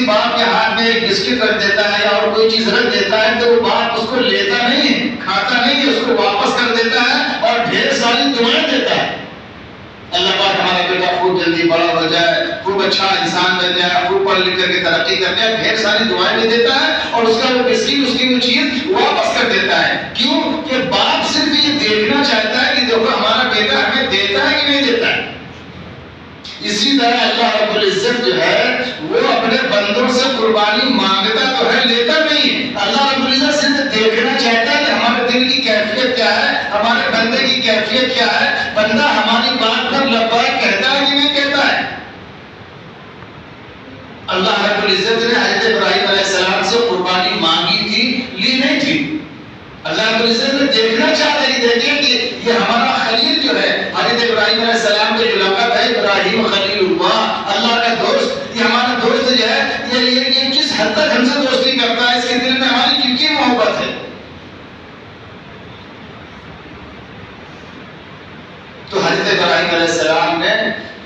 باپ کے ہاتھ میں ایک بسکٹ رکھ دیتا ہے یا اور کوئی چیز رکھ دیتا ہے تو وہ باپ اس کو لیتا نہیں، کھاتا نہیں، اس کو واپس کر دیتا ہے اور ڈھیر ساری دعائیں دیتا ہے. اللہ پاک ہمارا بیٹا خوب جلدی بڑا ہو جائے، خوب اچھا انسان بن جائے، خوب پڑھ لکھ کر کے ترقی کر جائے، ڈھیر ساری دعائیں بھی دیتا ہے اور اس کا وہ بسکٹ، اس کی وہ چیز واپس کر دیتا ہے. کیوں کہ باپ صرف یہ دیکھنا چاہتا ہے کہ دیکھو ہمارا بیٹا ہمیں دیتا ہے کہ نہیں دیتا ہے. اسی طرح اللہ رب العزت جو ہے وہ اپنے بندوں سے قربانی مانگتا تو ہے، لیتا نہیں. اللہ رب العزت صرف دیکھنا چاہتا ہے کہ ہمارے دل کی کیفیت کیا ہے، ہمارے بندے کی کیفیت کیا ہے، بندہ ہماری بات پر لبیک کہتا ہے کہ نہیں کہتا ہے. اللہ رب العزت نے حضرت ابراہیم علیہ السلام سے قربانی مانگی تھی، لی نہیں تھی. اللہ رب العزت نے دیکھنا چاہتا ہے، دیکھیں کہ یہ ہمارا خلیل جو ہے، حضرت ابراہیم علیہ السلام کا جو لقب ہے ابراہیم خلیل اللہ، اللہ کا دوست، یہ ہمارا دوست جو ہے یہ کس حد تک ہم سے دوستی کرتا ہے، اس کے دل میں ہماری کتنی محبت ہے. تو حضرت ابراہیم علیہ السلام نے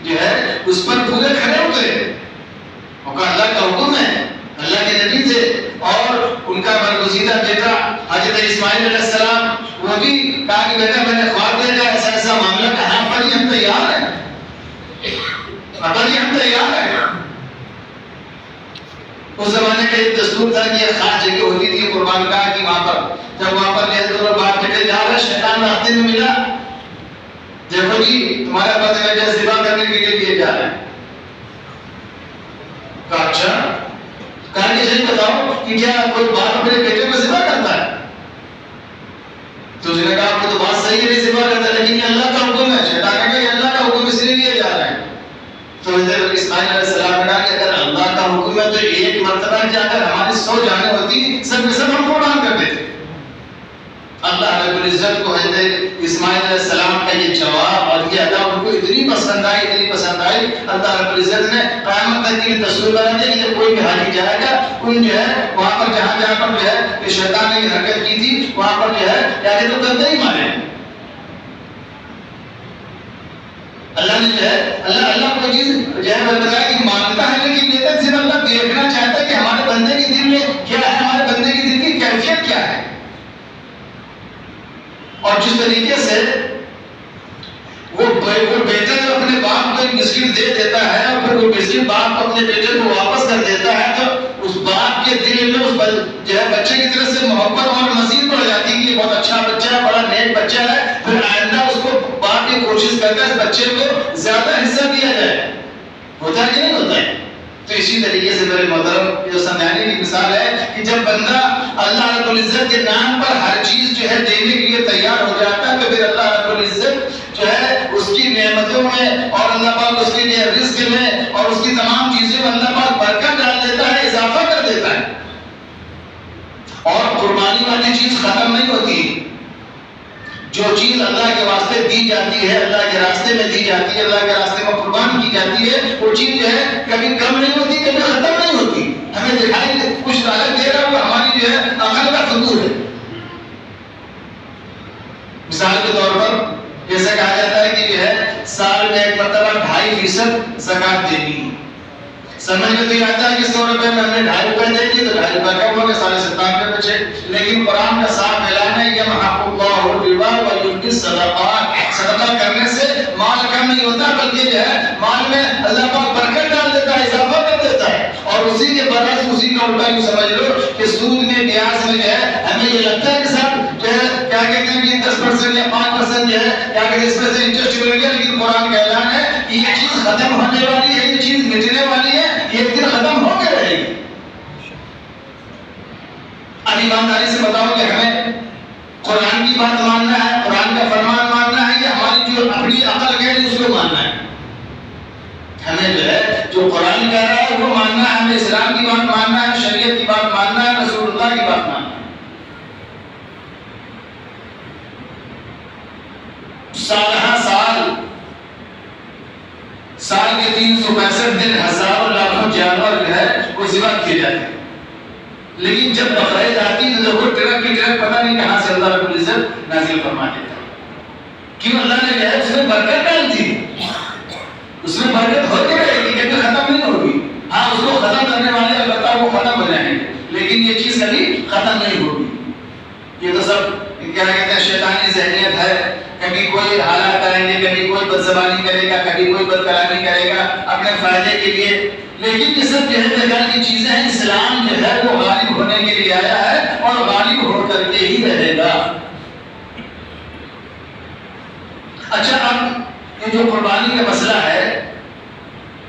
جو ہے اس پر پورے کھڑے اترے، اللہ کا حکم ہے، اللہ کے نبی تھے. اور ان کا برگزیدہ بیٹا حضرت اسماعیل علیہ السلام، وہ بھی کہا کہ بیٹا میں نے خواب دیکھا ایسا ایسا معاملہ، کہاں پر ہم تیار ہیں، ہم تیار ہیں. اس زمانے کا ایک دستور تھا کہ ایک خاص جگہ ہوتی تھی قربان گاہ کی، وہاں پر جب وہاں پر یہ دونوں باپ بیٹے جا رہے، شیطان راستے میں ملا، دیکھو جی تمہارا پتہ بیٹا ذبح کرنے کے لیے جا رہے ہیں. کہا اچھا، کہا کہ صحیح بتاؤ کہ کیا کوئی باپ اپنے بیٹے کو ذبح کرتا ہے؟ تو اس نے کہا آپ کو تو بات صحیح ہے، نہیں ذبح کرتا، لیکن یہ اللہ کا حکم ہے. شیطان نے کہا یہ اللہ کا حکم اس لیے جا رہے ہیں. تو حضرت اسماعیل علیہ السلام نے کہا کہ اگر اللہ کا حکم ہے تو ایک مرتبہ جا کر ہماری 100 جانیں ہوتی، سب میں سب ہم قربان کر دیتے. اللہ رب العزت کو حضرت اسماعیل علیہ السلام کا یہ جواب اور یہ ادا ان کو اتنی پسند آئی، اتنی پسند آئی، اللہ رب العزت نے قیامت تک کے لیے تصویر بنا دیا کہ جب کوئی بھی حاجی جائے گا، ان جو ہے وہاں پر جہاں پر جو ہے کہ شیطان نے یہ حرکت کی تھی وہاں پر جو ہے کیا کہ تو گندے ہی مارے. اللہ نے جو ہے اللہ کو چیز جو ہے بتایا کہ مانگتا ہے لیکن دیتا ہے، صرف اللہ دیکھنا چاہتا ہے کہ ہمارے بندے کے دل میں کیا ہے، ہمارے بندے کے دل کی کیفیت کیا ہے. اور جس طریقے سے وہ بیٹا جو اپنے باپ کو ایک بسکٹ دے دیتا ہے اور پھر وہ بسکٹ باپ اپنے بیٹے کو واپس کر دیتا ہے، تو اس باپ کے دل میں اس جو ہے بچے کی طرف سے محبت اور مزید بڑھ جاتی ہے کہ یہ بہت اچھا بچہ ہے، بڑا نیک بچہ ہے. پھر آئندہ اس کو باپ یہ کوشش کرتا ہے اس بچے کو زیادہ حصہ دیا جائے. ہوتا ہے کہ نہیں ہوتا ہے؟ تو اسی طریقے سے میرے محترم جو سمجھانے کی مثال ہے کہ جب بندہ اللہ رب العزت کے نام پر ہر چیز جو ہے دینے کے لیے تیار ہو جاتا ہے تو پھر اللہ رب العزت جو ہے اس کی نعمتوں میں اور اللہ پاک اس کے لیے رزق میں اور اس کی تمام چیزوں میں اللہ پاک برکت ڈال دیتا ہے، اضافہ کر دیتا ہے. اور قربانی والی چیز ختم نہیں ہوتی. جو چیز اللہ کے واسطے دی جاتی ہے، اللہ کے راستے میں دی جاتی ہے، اللہ کے راستے میں قربان کی جاتی ہے، وہ چیز جو ہے کبھی کم نہیں ہوتی، کبھی ختم نہیں ہوتی. ہمیں دکھائی کچھ لالچ دے رہا ہے، ہماری جو ہے عقل کا فتور ہے. مثال کے طور پر جیسے کہا جاتا ہے کہ جو ہے سال میں ایک مرتبہ 2.5% زکوٰۃ دینی ہے. سمجھ میں تو یہ آتا ہے کہ 100 روپے میں ہم نے 2.5 روپے دے دیے تو 2.5 روپے کم ہو گئے، 97 بچے. لیکن قرآن کا صاف اعلان ہے یمحق اللہ الربا ویربی الصدقات، صدقہ کرنے سے مال کم نہیں ہوتا بلکہ جو ہے مال میں اللہ پاک برکت ڈال دیتا ہے، اضافہ کر دیتا ہے. اور اسی کے برعکس اسی کا الٹا یوں سمجھ لو کہ سود میں بیاج میں جو ہے ہمیں یہ لگتا ہے کہ صاحب جو ہے کیا کہتے ہیں کہ 10% یا 5% جو ہے کیا کہتے ہیں اس میں سے انٹرسٹ مل گیا، لیکن قرآن کا اعلان ہے کہ یہ چیز ختم ہونے والی ہے، یہ چیز مٹنے والی ہے، یہ ایک دن ختم ہو کے رہے گی. اب ایمانداری سے بتاؤ کہ ہمیں قرآن کی بات ماننا ہے، قرآن کا فرمان ماننا ہے یا ہماری جو اپنی عقل کہہ رہی ہے اس کو ماننا ہے؟ ہمیں جو ہے جو قرآن کہہ رہا ہے وہ ماننا ہے، ہمیں اسلام کی بات ماننا ہے، شریعت کی بات ماننا ہے، رسول اللہ کی بات ماننا ہے. سال کے 365 دن ہزاروں لاکھوں جانور جو ہے وہ ذبح کیے جاتے ہیں. لیکن جب بقرعید آتی تو دیکھو ٹرک کی ٹرک پتہ نہیں کہاں سے اللہ رب العزت نازل فرما دیتا ہے. کیوں؟ اللہ نے جو ہے اس میں برکت ڈال دی، اس میں برکت ہوتی رہے گی، کبھی ختم نہیں ہوگی. ہاں اس کو ختم کرنے والے کبھی ختم نہیں ہوگی. یہ تو سب کیا کہتے ہیں شیطانی ذہنیت ہے. کبھی کوئی حالات کریں گے, کبھی کوئی بدزبانی کرے گا, کبھی کوئی بد کلامی کرے گا اپنے فائدے کے لیے. لیکن یہ سب جو ہے بیکار کی چیزیں ہیں. اسلام جو ہے وہ غالب ہونے کے لیے آیا ہے اور غالب ہو کر کے ہی رہے گا. اچھا, اب یہ جو قربانی کا مسئلہ ہے,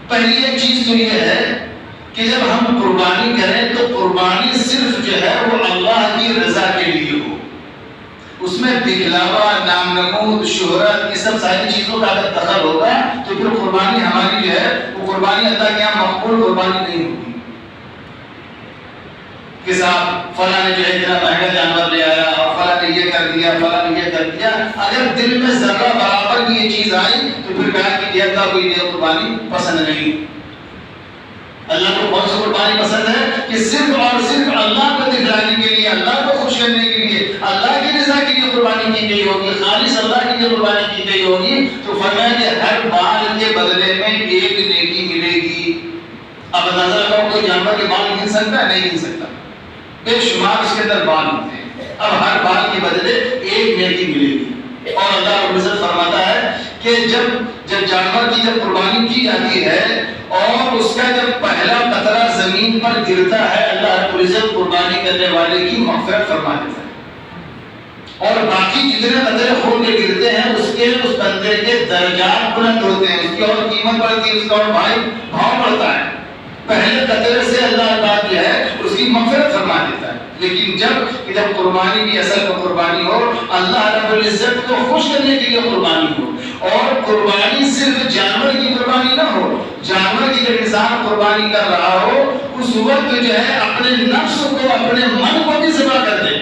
پہلی ایک چیز تو یہ ہے کہ جب ہم قربانی کریں تو قربانی صرف جو ہے وہ اللہ کی رضا کے لیے ہو. اس میں دکھلاوا, نام نمود, شہرت, یہ سب ساری چیزوں کا اگر دخل ہوگا تو پھر قربانی ہماری جو ہے وہ قربانی اللہ کے یہاں مقبول قربانی نہیں ہوگی. کہ صاحب فلاں نے جو ہے اتنا مہنگا جانور لے آیا, اور فلاں نے یہ کر دیا, فلاں نے یہ کر دیا. اگر دل میں ذرہ برابر کی یہ چیز آئی تو پھر کہا کہ یہ اللہ کو یہ قربانی پسند نہیں. اللہ کو کون سی قربانی پسند ہے کہ صرف اور صرف اللہ کو دکھلانے کے لیے, اللہ کو خوش کرنے کے لیے, اللہ کی رضا کے لیے قربانی کی گئی ہوگی, خالص اللہ کے لیے قربانی کی گئی ہوگی. تو فرمایا کہ ہر بال کے بدلے میں ایک نیکی ملے گی. اب اندازہ لگاؤ, کوئی جانور کے بال گن سکتا ہے؟ نہیں گن سکتا, بے شمار اس کے اندر بال ہوتے ہیں. اب ہر بال کے بدلے ایک نیکی ملے گی. اور اللہ رب العزت فرماتا ہے کہ جب جانور کی جب قربانی کی جاتی ہے اور اس کا جب پہلا قطرہ زمین پر گرتا ہے, اللہ رب العزت قربانی کرنے والے کی مغفرت فرما دیتا ہے. اور باقی جتنے قطرے خون کے گرتے ہیں اس بندے کے درجات بلند ہوتے ہیں, اس کی اور قیمت بڑھتی ہے, اس کا اور بھاؤ بڑھتا ہے. پہلے قطرے سے اللہ تعالیٰ جو ہے اس کی مغفرت فرما دیتا ہے. لیکن جب قربانی کی اصل میں قربانی ہو, اللہ رب العزت کو خوش کرنے کے لیے قربانی ہو, اور قربانی صرف جانور کی قربانی نہ ہو, جانور کی جب انسان قربانی کر رہا ہو اس وقت جو ہے اپنے نفس کو, اپنے من کو بھی ذبح کر دے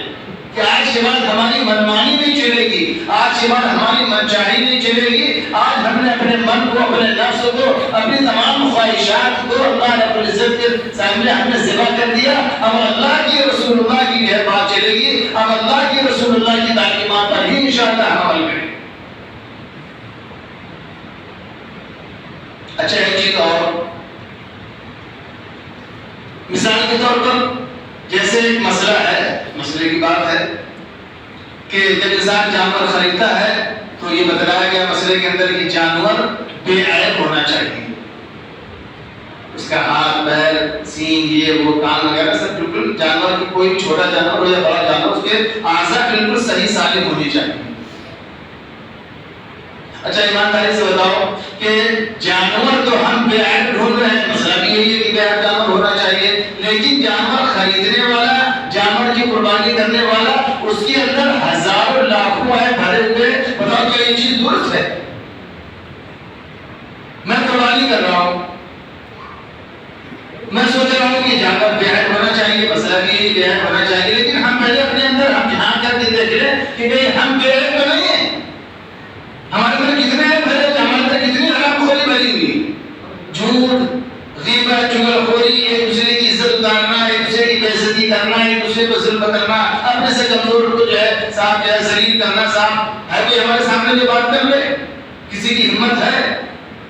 کہ آج کے بعد ہماری منمانی نہیں چلے گی, آج کے بعد ہماری منچاہی نہیں چلے گی. آج ہم نے اپنے من کو, اپنے نفس کو, اپنی تمام خواہشات کو اللہ رب العزت کے سامنے ہم نے ذبح کر دیا. اب اللہ کی رسول اللہ کی یہ بات چلے گی, اب اللہ کی رسول اللہ کی تعلیمات پر ہی انشاءاللہ ہم عمل کریں. اچھا, ایک چیز اور مثال کے طور پر, جیسے ایک مسئلہ ہے, مسئلے کی بات ہے کہ جب انسان جانور خریدتا ہے تو یہ بتلایا گیا مسئلے کے اندر کہ جانور بے عیب ہونا چاہیے. اس کا ہاتھ, پیر, سینگ, یہ وہ, کان وغیرہ سب بالکل, جانور کی کوئی بھی چھوٹا جانور ہو یا بڑا جانور, اس کے اعضاء بالکل صحیح سالم ہونی چاہیے. اچھا, ایمانداری سے بتاؤ کہ جانور تو ہم بے عیب ڈھونڈ رہے ہیں, مسئلہ بھی یہی ہے کہ بے عیب جانور ہونا چاہیے, لیکن جانور خریدنے والا, جانور کی قربانی کرنے والا, اس کے اندر ہزاروں لاکھوں ہے بھرے ہوئے. بتاؤ کیا یہ چیز درست ہے؟ میں قربانی کر رہا ہوں, میں سوچ رہا ہوں کہ جانور بے عیب ہونا چاہیے, مسئلہ بھی یہی بے عیب ہونا چاہیے, لیکن ہم پہلے اپنے اندر ہم جھانک کر کے دیکھ لیں کہ نہیں ہم بے عیب تو نہیں ہیں. ہمارے اندر کتنے عیب بھرے ہوئے, ہمارے اندر کتنی حرام خوری بھری ہوئی, جھوٹ, غیبت, چغلخوری, ایک دوسرے کی عزت اتارنا, ایک دوسرے کی بے عزتی کرنا, ایک دوسرے کو ظلم کرنا, اپنے سے کمزور کو جو ہے صاحب جو ہے ذلیل کرنا. صاحب ہے کوئی ہمارے سامنے جو بات کر لے, کسی کی ہمت ہے؟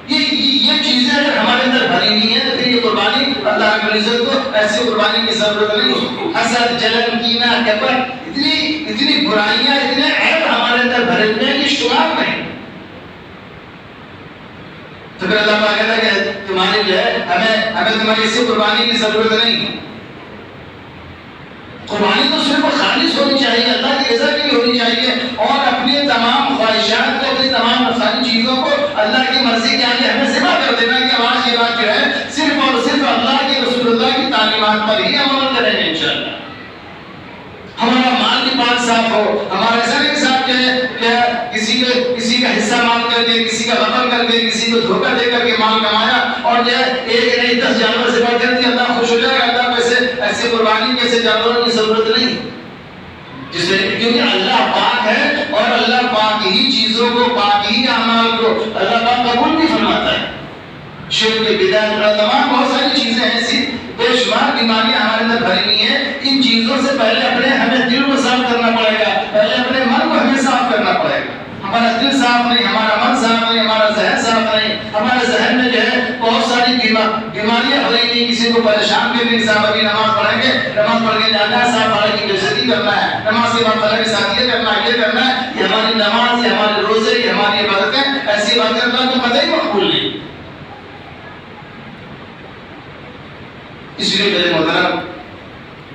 یہ چیزیں اگر ہمارے اندر بھری ہوئی ہیں تو پھر یہ قربانی اللہ رب العزت کو ایسی قربانی کی ضرورت نہیں. حسد, جلن, کینہ, کپٹ, اتنی برائیاں, اتنے عیب ہمارے اندر بھرے ہوئے ہیں کہ شمار نہیں. تو پھر اللہ پاک کہتا ہے کہ تمہاری جو ہے ہمیں تمہاری اسی قربانی کی ضرورت نہیں. قربانی تو صرف خالص ہونی چاہیے, اللہ کی رضا کے لیے ہونی چاہیے, اور اپنی تمام خواہشات کو, اپنی تمام نفسانی چیزوں کو اللہ کی مرضی کے آگے ہمیں ذبح کر دینا کہ آج یہ بات جو ہے صرف اور صرف اللہ کے رسول اللہ کی تعلیمات پر ہی عمل کریں گے انشاءاللہ. ہمارا مال بھی پاک صاف ہو, ہمارا ایسا نہیں صاف جو ہے کسی کا حصہ مال کر کے, کسی کا غبن کر کے, کسی کو دھوکہ دے کر کے مال کمایا اور جو ہے ایک نہیں 10 جانور ذبح کر دیا, اللہ خوش ہو جائے گا. اللہ کو ایسے قربانی کے ایسے جانوروں کی ضرورت نہیں, جس میں کیونکہ اللہ پاک ہے اور اللہ پاک ہی چیزوں کو, پاک ہی اعمال کو اللہ پاک قبول بھی فرماتا ہے. شرک, بدعت, تمام بہت ساری چیزیں ایسی بے شمار بیماریاں ہمارے اندر بھری ہوئی ہیں. ان چیزوں سے پہلے اپنے ہمیں دل کو صاف کرنا پڑے گا, پہلے اپنے من کو ہمیں صاف کرنا پڑے گا. ہمارا دل صاف نہیں, ہمارا من صاف نہیں, ہمارا ذہن صاف نہیں, ہمارے ذہن میں جو ہے بہت ساری بیماریاں ہو رہی نہیں، کسی کو پریشان کر کے صاحب ابھی نماز پڑھیں گے، نماز پڑھ کے جانا ہے، صاحب فلاں کی بےعزتی کرنا ہے، نماز کے بعد فلاں کے ساتھ یہ کرنا ہے، یہ کرنا ہے، یہ ہماری نماز، یہ ہمارے روزے، یہ ہماری عبادتیں، ایسی باتیں اللہ کو قطعی مقبول نہیں۔ اس لیے میرے محترم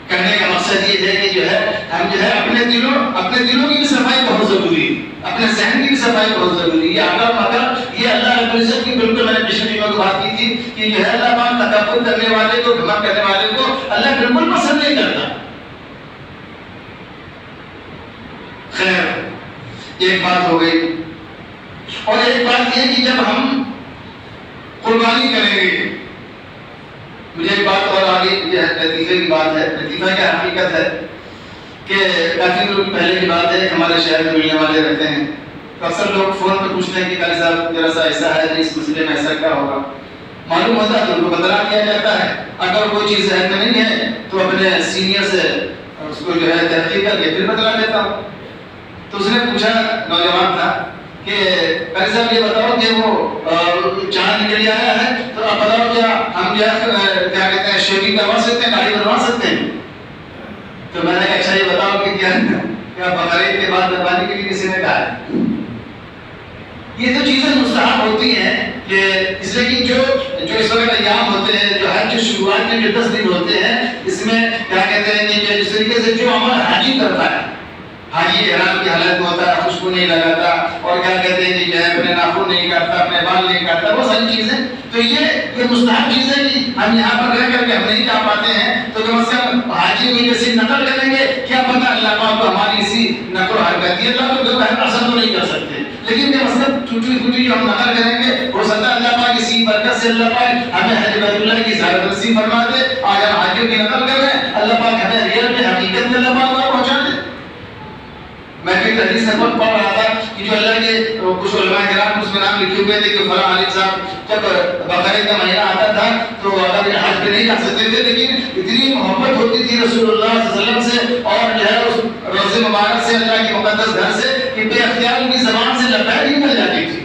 کہنے کا مقصد یہ ہے کہ جو ہے ہم جو ہے اپنے دلوں کی بھی صفائی بہت ضروری ہے، اپنے ذہن کی بھی صفائی بہت ضروری ہے۔ یہ اللہ رب العزت کی بالکل میں نے پچھلے دنوں میں بات کی تھی کہ جو ہے اللہ پاک تکبر کرنے والے کو، گھمنڈ کرنے والے کو اللہ بالکل پسند نہیں کرتا۔ خیر ایک بات ہو گئی، اور ایک بات یہ کہ جب ہم قربانی کریں گے، مجھے ایک بات اور آگے، یہ لطیفے کی بات ہے، لطیفہ کیا حقیقت ہے کہ کافی دن پہلے کی بات ہے کہ ہمارے شہر میں ملنے والے رہتے ہیں، تو اکثر لوگ فون پہ پوچھتے ہیں کہ قاری صاحب ذرا سا ایسا ہے، اس مسئلے میں ایسا کیا ہوگا، معلوم ہوتا ہے تو ان کو بتلا دیا جاتا ہے۔ اگر کوئی چیز ذہن میں نہیں ہے تو اپنے سینئر سے اس کو جو ہے تحقیق کر کے پھر بتلا دیتا ہوں۔ تو اس نے پوچھا، نوجوان تھا، کہ قاری صاحب یہ بتاؤ کہ وہ چاند نکل آیا ہے، تو آپ بتاؤ کیا ہم کیا کہتے ہیں شیونگ کروا سکتے ہیں، داڑھی بنوا سکتے ہیں؟ تو میں نے کہا اچھا یہ بتاؤ کہ کیا بقرعید کے بعد قربانی کے لیے کسی نے کہا ہے؟ یہ تو چیزیں مستحب ہوتی ہیں کہ اس لیے کہ جو اس وقت ایام ہوتے ہیں، جو حج کی شروعات کے جو 10 دن ہوتے ہیں، اس میں کیا کہتے ہیں کہ جس طریقے سے جو عمل حاجی کرتا ہے، حاجی احرام کی حالت میں ہوتا ہے، خوشبو نہیں لگاتا، اور کیا کہتے ہیں کہ جو ہے اپنے ناخن نہیں کاٹتا، اپنے بال نہیں کاٹتا، وہ ساری چیزیں، تو یہ مستحب چیزیں کہ ہم یہاں پر رہ کر کے ہم نہیں جا پاتے ہیں، تو کم از کم حاجی کی جیسی نقل کریں گے، کیا پتہ اللہ پاک کو ہماری اسی نقل و حرکت، یہ اللہ کو پسند تو نہیں کر سکتے، لیکن کم از کم چھوٹی چھوٹی جو ہم نقل کریں گے، ہو سکتا ہے اللہ پاک اسی برکت سے اللہ پاک ہمیں حج بیت اللہ کی زیارت نصیب فرما دے۔ آج ہم حاجیوں کی نقل کر رہے ہیں، اللہ پاک ہمیں ریئل میں حقیقت میں اللہ پاک پہنچا دے۔ میں بھی حدیث میں پڑھ رہا تھا کہ جو اللہ کے کچھ علماء کرام اس میں نام لکھے ہوئے تھے کہ فلاں عالم صاحب جب بقرعید کا مہینہ آتا تھا تو اگر حج پہ نہیں جا سکتے تھے، لیکن اتنی محبت ہوتی تھی رسول اللہ صلی اللہ علیہ وسلم سے اور جو ہے اس روزے مبارک سے، اللہ کے مقدس گھر سے، کہ بے اختیار ان کی زبان سے لبیک ہی نکل جاتی تھی۔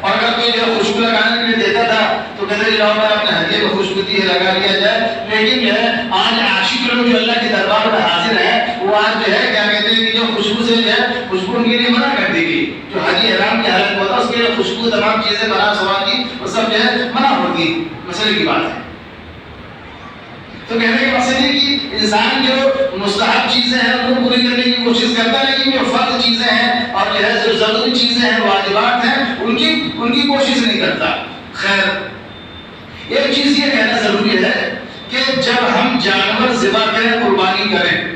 اور اگر کوئی جو خوشبو لگانے کے لیے دیتا تھا تو کہتے تھے جاؤ میں اپنے ہدیے میں خوشبو دی ہے لگا لیا جائے، لیکن جو ہے آج عاشق لوگ جو اللہ کے دربار میں حاضر ہیں، وہ آج جو ہے کیا کہتے ہیں کہ جو خوشبو سے جو ہے خوشبو ان کے لیے منع کر دی گئی، جو حاجی احرام کی حالت میں ہوتا ہے اس کے لیے خوشبو تمام چیزیں بنا سوا کی وہ سب جو ہے منع ہوتی، مسئلے کی بات ہے۔ تو کہنے کا مقصد یہ کہ انسان جو مستحب چیزیں ہیں ان کو پوری کرنے کی کوشش کرتا ہے، لیکن جو فرض چیزیں ہیں اور جو ہے جو ضروری چیزیں ہیں، واجبات ہیں، ان کی کوشش نہیں کرتا۔ خیر ایک چیز یہ کہنا ضروری ہے کہ جب ہم جانور ذبح کریں، قربانی کریں،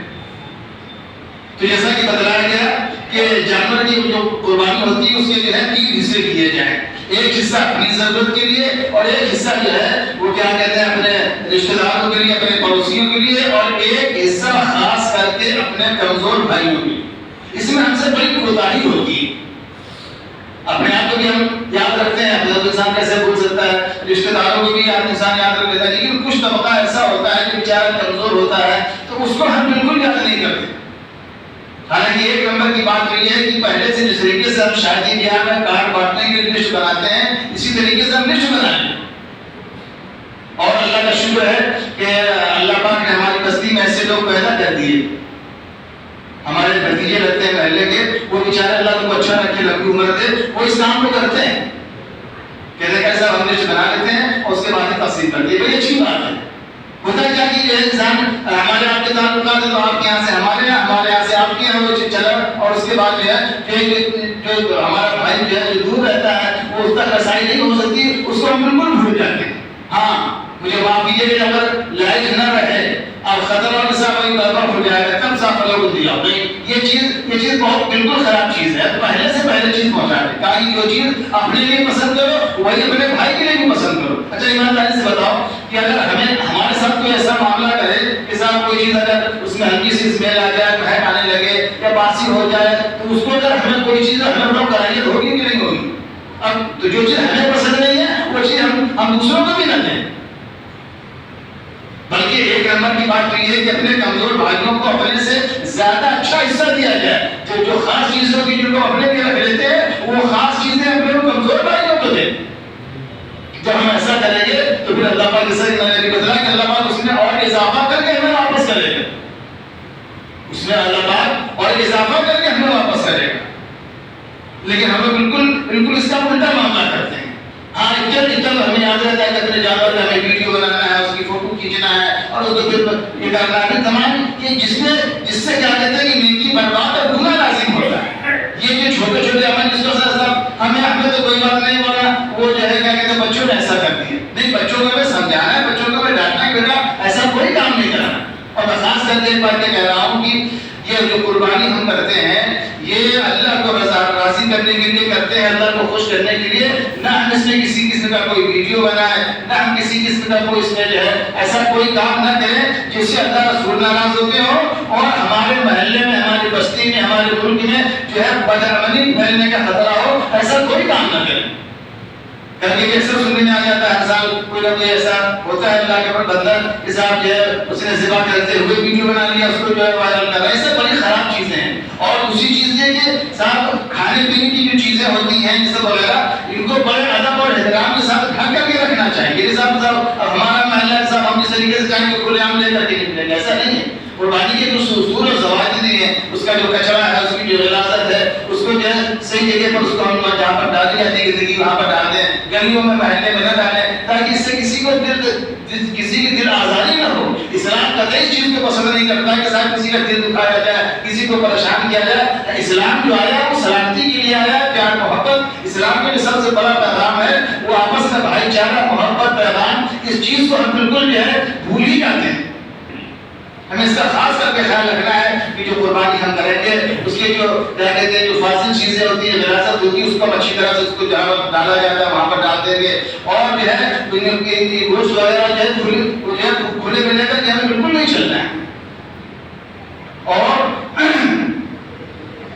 تو جیسا کہ بتلایا گیا کہ جانور کی جو قربانی ہوتی ہے اس کے جو ہے 3 حصے کیے جائیں، ایک حصہ اپنی ضرورت کے لیے اور ایک حصہ جو ہے وہ کیا کہتے ہیں اپنے رشتہ داروں کے لیے، اپنے پڑوسیوں کے لیے، اور ایک حصہ خاص کر کے اپنے کمزور بھائیوں کے لیے۔ اس میں ہم سے بڑی کوتاہی ہوتی ہے، اپنے آپ کو بھی ہم یاد رکھتے ہیں، اپنا انسان کیسے بھول سکتا ہے، رشتہ داروں کو بھی انسان یاد رکھ لیتا ہے، لیکن کچھ طبقہ ایسا ہوتا ہے کہ بیچارہ کمزور ہوتا ہے تو اس کو ہم بالکل یاد نہیں کرتے۔ حالانکہ ایک نمبر کی بات تو یہ ہے کہ پہلے سے جس طریقے سے ہم شادی بیاہ میں کارڈ بانٹنے کے لیے لسٹ بناتے ہیں، اسی طریقے سے ہم لسٹ بنائیں، اور اللہ کا شکر ہے کہ اللہ پاک نے ہماری بستی میں ایسے لوگ پیدا کر دیے، ہمارے بھتیجے رہتے ہیں محلے کے، وہ بیچارے اللہ کو اچھا رکھے، لمبی عمر دے، وہ اس کام کو کرتے ہیں، کہتے ہیں کیسا ہم لسٹ بنا لیتے ہیں اور اس کے بعد تقسیم کر دیے، بڑی اچھی بات ہے۔ ہوتا کیا کہ جو انسان ہمارے آپ کے تعلقات ہے تو آپ کے یہاں سے ہمارے یہاں سے آپ کے یہاں وہ چلا، اور اس کے بعد جو ہے جو ہمارا بھائی جو ہے جو دور رہتا ہے وہ اس تک رسائی نہیں ہو سکتی، اس کو ہم بالکل بھول جاتے ہیں۔ ہاں مجھے معاف کیجیے کہ اگر لائٹ نہ رہے اور خطرہ کے ساتھ وہی برباد ہو جائے گا، تب صاف اللہ کو دیا نہیں، یہ چیز بہت بالکل خراب چیز ہے، پہلے سے پہلے چیز پہنچا دے، کہیں جو چیز اپنے لیے پسند کرو وہی اپنے بھائی کے لیے بھی پسند کرو۔ اچھا ایمانداری سے بتاؤ کہ اگر ہمارے ساتھ کوئی ایسا معاملہ کرے کہ صاحب کوئی چیز اگر اس میں ہلکی سی اسمیل آ جائے، مہک آنے لگے یا باسی ہو جائے، تو اس کو اگر ہمیں کوئی چیز ہمیں بڑا کرائیت ہوگی کہ نہیں ہوگی؟ اب تو جو چیز ہمیں پسند نہیں ہے وہ چیز ہم دوسروں کو بھی نہ دیں، بلکہ ایک نمبر کی بات تو یہ ہے کہ اپنے کمزور بھائیوں کو اپنے سے زیادہ اچھا حصہ دیا جائے، جو خاص چیزوں کی جن کو اپنے لیے رکھ لیتے ہیں وہ خاص چیزیں اپنے کمزور بھائیوں کو دیں۔ جب ہم ایسا کریں گے تو پھر اللہ پاک جیسا کہ میں نے بھی بتایا کہ اللہ پاک اس میں اور اضافہ کر کے ہمیں واپس کرے گا، اس میں اللہ پاک اور اضافہ کر کے ہمیں واپس کرے گا، لیکن ہمیں بالکل اس کا الٹا معاملہ کرتے ہیں۔ ہاں اتنا ہمیں یاد رہتا ہے کہ اپنے جانور کا ہمیں ویڈیو بنانا ہے، اس کی فوٹو کھینچنا ہے اور اس کو پھر یہ کرنا ہے تمام، کہ جس سے کیا کہتے ہیں کہ نیکی برباد اور گناہ لازم ہوتا ہے۔ یہ جو چھوٹے چھوٹے عمل جس کو صاحب ہمیں تو کوئی بات نہیں بولا، وہ جو ہے کیا کہتے ہیں بچوں نے ایسا کر دیا، نہیں بچوں کو ہمیں سمجھانا ہے، بچوں کو ہمیں ڈانٹنا ہے کہ بیٹا ایسا کوئی کام نہیں کرنا۔ اور میں خاص کر کے ایک بات کہہ رہا ہوں کہ یہ جو قربانی ہم کرتے ہیں یہ اللہ کو راضی کرنے کے لیے کرتے ہیں، اللہ کو خوش کرنے کے لیے، نہ ہم اس میں کسی قسم کا کوئی ویڈیو بنائے، نہ ہم کسی قسم کا کوئی اس میں جو ہے ایسا کوئی کام نہ کریں جس سے اللہ رسول ناراض ہوتے ہوں اور ہمارے محلے میں، ہماری بستی میں، ہمارے ملک میں جو ہے بدامنی پھیلنے کا خطرہ ہو، ایسا کوئی کام نہ کریں۔ کبھی اکثر سننے میں آ جاتا ہے ہر سال کوئی نہ کوئی ایسا ہوتا ہے اللہ کے بندہ کہ صاحب جو ہے اس نے ذبح کرتے ہوئے ویڈیو بنا لیا، اس کو جو ہے وائرل کر رہا ہے۔ ایسے بڑی خراب چیزیں ہیں، اور دوسری چیز یہ کہ صاحب کھانے پینے کی جو چیزیں ہوتی ہیں یہ سب وغیرہ ان کو بڑے ادب اور احترام کے ساتھ ڈھک کر کے رکھنا چاہیے۔ یہ صاحب ہمارا محلہ صاحب ہم جس طریقے سے چاہیں گے کھلے عام لے کر کے نکلیں گے، ایسا نہیں ہے۔ قربانی کے کچھ اصول اور ضوابط دی ہیں، اس کا جو کچرا ہے، اس کی جو غلاظت ہے، اس کو جو ہے صحیح جگہ پر اس کو ہم جہاں پر ڈالی جاتی ہے زندگی وہاں پر ڈال دیں، گلیوں میں محلے میں نہ ڈالیں، تاکہ اس سے کسی کی دل آزاری نہ ہو۔ اسلام قطعی اس چیز کو پسند نہیں کرتا کہ صاحب کسی کا دل دکھایا جائے، کسی کو پریشان کیا جائے۔ اسلام جو آیا ہے وہ سلامتی کے لیے آیا ہے، پیار محبت۔ اسلام کے جو سب سے بڑا پیغام ہے وہ آپس میں بھائی چارہ، محبت، پیغام، اس چیز کو ہم بالکل جو ہے بھول ہی جاتے ہیں۔ ہمیں اس کا خاص کر کے خیال رکھنا ہے کہ جو قربانی ہم کریں گے اس کے جو کیا کہتے ہیں جو فاضل چیزیں ہوتی ہیں، وراثت ہوتی ہے، اس کو اچھی طرح سے اس کو جہاں ڈالا جاتا ہے وہاں پر ڈال دیں گے، اور جو ہے گوشت وغیرہ جو ہے کھلے میں لے کر کے ہمیں بالکل نہیں چلنا ہے۔ اور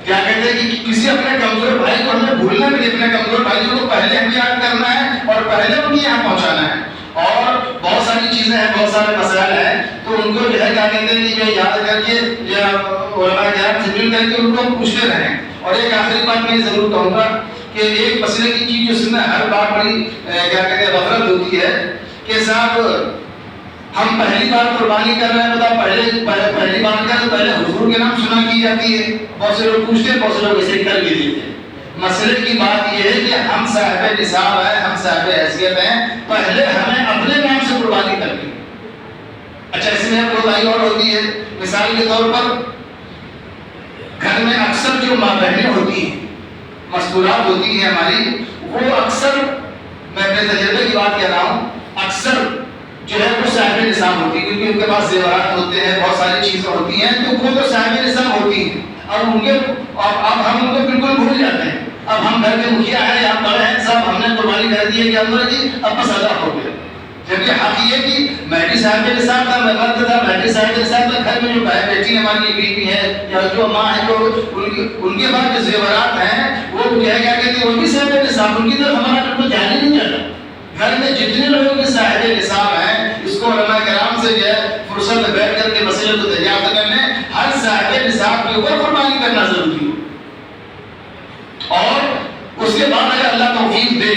کیا کہتے ہیں کہ کسی اپنے کمزور بھائی کو ہمیں بھولنا بھی نہیں، اپنے کمزور بھائیوں کو پہلے ہمیں یاد کرنا ہے اور پہلے ان کے یہاں پہنچانا ہے۔ اور بہت ساری چیزیں ہیں، بہت سارے مسائل ہیں، تو ان کو جو ہے کیا کہتے ہیں کہ یاد کر کے علماء کرام سے مل کر کے ان کو ہم پوچھتے رہیں۔ اور ایک آخری بات میں ضرور کہوں گا کہ ایک مسئلے کی چیز جس میں ہر بار بڑی کیا کہتے ہیں غفلت ہوتی ہے کہ صاحب ہم پہلی بار قربانی کر رہے ہیں، بتا پہلی بار کیا تو پہلے حضور کے نام سنا کی جاتی ہے، بہت سے لوگ پوچھتے ہیں، بہت سے لوگ ایسے کر بھی دیتے ہیں۔ مسئلے کی بات یہ ہے کہ ہم صاحب نصاب ہیں، ہم صاحب حیثیت ہیں، پہلے ہمیں اپنے نام سے قربانی کرنی۔ اچھا اس میں کوئی بھائی اور ہوتی ہے، مثال کے طور پر گھر میں اکثر جو ماں بہنیں ہوتی ہیں، مستورات ہوتی ہیں ہماری، وہ اکثر، میں اپنے تجربے کی بات کہہ رہا ہوں، اکثر جو ہے وہ صاحب نصاب ہوتی ہے، کیونکہ ان کے پاس زیورات ہوتے ہیں، بہت ساری چیزیں ہوتی ہیں، تو وہ تو صاحب نصاب ہوتی ہیں۔ اب ہم ان کو بالکل بھول جاتے ہیں۔ اب ہم گھر کے مکھیا ہیں یا بڑے ہیں صاحب، ہم نے قربانی کر دی ہے کہ اللہ جی اب بس ادا ہو گیا، جبکہ حق یہ کہ میں بھی صاحب نصاب تھا، میں مرد تھا، میں بھی صاحب نصاب تھا، گھر میں جو بہن بیٹی ہماری بیوی ہے یا جو ماں ہے، جو ان کے پاس جو زیورات ہیں وہ کیا کہتے ہیں وہ بھی صاحب نصاب، ان کی طرف ہمارا بالکل دھیان ہی نہیں جاتا۔ گھر میں جتنے لوگوں کے صاحب نصاب ہیں، اس کو علماء کرام سے جو ہے فرصت میں بیٹھ کر کے مسئلے کو دریافت کر لیں، ہر صاحب نصاب کے اوپر قربانی کرنا ضروری ہے۔ اور اس کے بعد اگر اللہ توفیق دے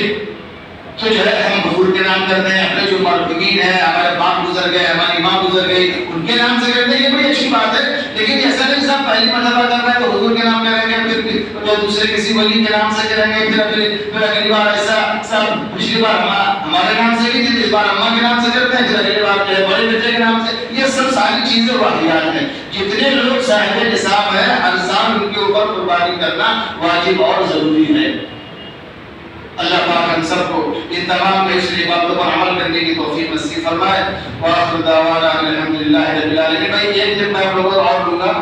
تو جو ہے ہم حضور کے نام کرتے ہیں، اپنے جو مرحومین ہیں، ہمارے باپ گزر گئے، ہماری ماں گزر گئی، ان کے نام سے کرتے ہیں، یہ بڑی اچھی بات ہے۔ لیکن ایسا نہیں صاحب پہلی مرتبہ کر رہے ہیں تو حضور کے نام کریں گے، پھر دوسرے کسی ولی کے نام سے کریں گے، پھر اگلی بار ایسا صاحب پچھلی بار ہمارے نام سے بھی تھی، اس بار اماں کے نام سے کرتے ہیں، پھر اگلی بار جو ہے بڑے بیٹے کے نام سے۔ یہ سب ساری چیزیں واقعات ہیں۔ جتنے لوگ صاحب نصاب ہیں ہر سال ان کے اوپر قربانی کرنا واجب اور ضروری ہے۔ اللہ پاک ہم سب کو ان تمام پیشری باتوں پر عمل کرنے کی توفیق نصیب فرمائے۔ وآخر دعوانا الحمدللہ رب العالمین۔ بھائی ایک دن میں آپ لوگوں اور لوں گا